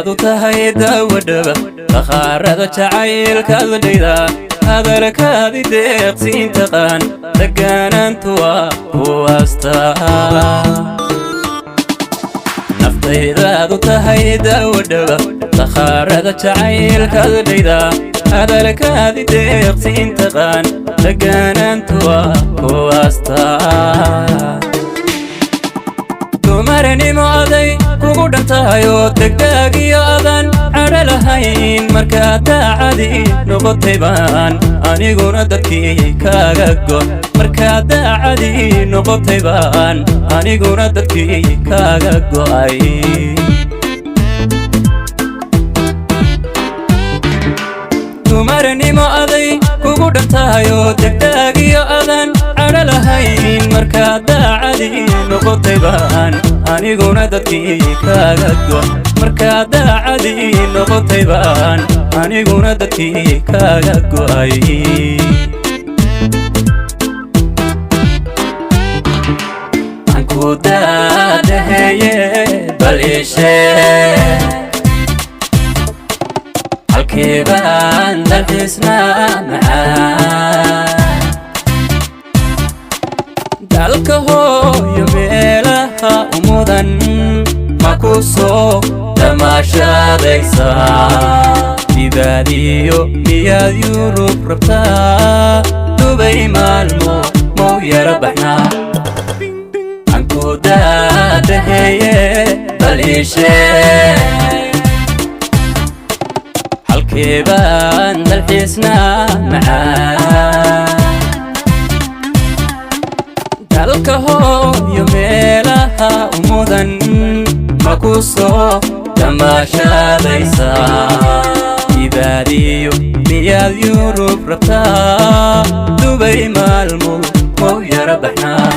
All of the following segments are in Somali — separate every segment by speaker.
Speaker 1: naftaydaadu tahay dawadhaba bakhaarada jacaylkaadu dhayda hadalkaadi deeqsiin taqaan deganaantu waa kuwaastaa naftaydaadu tahay dawadhaba bakhaarada jacaylkaadu dhayda hadalkaadi deeqsiin taqaan deganaantu waa kuwaastaa dumaranimo aday kugu dhantahayoo degdaagiyo adan cadho lahayn markaa daacadii noqotay baan aniguna dadkii kaaga go' markaa daacadii noqotay baan aniguna dadkii kaaga go'ay dumaranimo aday kugu dhantahayoo degdaagiyo adan cadho lahayn markaa daacadii noqotay baan aniguna dadkii kaaga go' markaa daacadii noqotay baan aniguna dadkii kaaga go'ay anku daadaheeye bal ii sheeg halkee baan dalxiisnaa macaan dalka hooyo meelaha umudan ma ku soo damaashadaysaa dibaadiyo miyaad yurub rabtaa dubay maalmo mau yara baxnaa anku daadaheeye bal ii sheeg halkee baan dalxiisnaa macaan dalka hooyo meelaha umudan ma ku soo damaashadaysaa dibaadiyo miyaad yurub rabtaa dubay maalmo mau yara baxnaa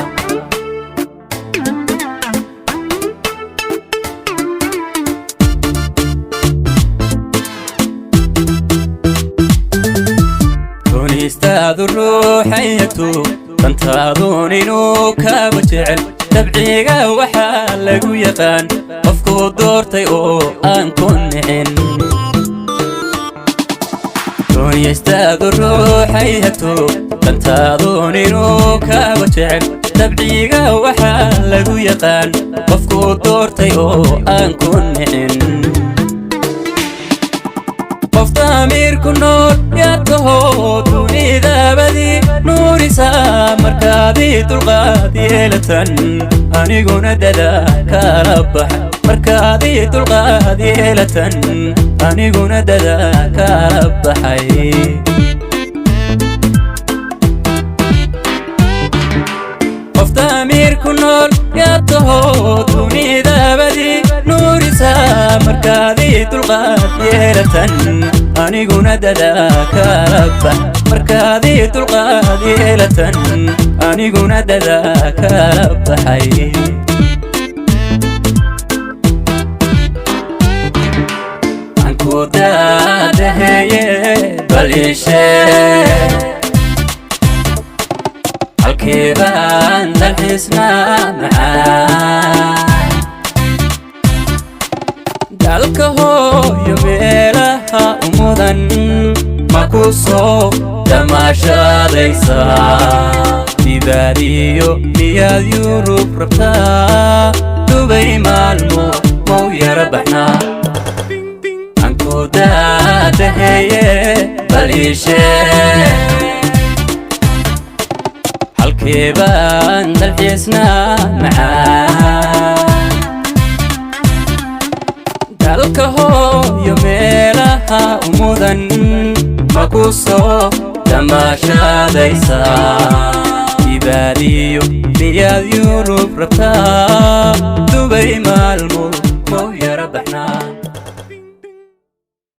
Speaker 1: istaadu ruuxayatu dantaadun inuu kaaba jecel dabciga waxaa lagu yaqaan qofkuu doortay oo aan ku nicin istaadu ruuxayatu dantaadun inuu kaaba jecel dabciga waxaa lagu yaqaan qofkuu doortay oo aan ku nicin qof damiirku nool yaa tahoo dunidabadii nuurisaa markaadii dulqaad yeelatan aniguna dadaa kala baxa markaadii dulqaad yeelatan aniguna dadaa kala baxay qof damiirku nool yaa tahoo dunidabadii nuurisaa markaadii dulqaad yeelatan aniguna dadaa kala bax markaadii dulqaad yeelatan aniguna dadaa kala baxay anku daadaheeye bal ii sheeg halkee baan dalxiisnaa macaan dalka hooyo meelaha umudan ma ku soo damaashadaysaa dibaadiyo miyaad yurub rabtaa dubay maalmo mau yara baxnaa anku daadaheeye bal ii sheeg halkee baan dalxiisnaa macaan dalka hooyo meelaha umudan ma ku soo damaashadaysaa dibaadiyo miyaad yurub rabtaa dubay maalmo mau yara baxnaa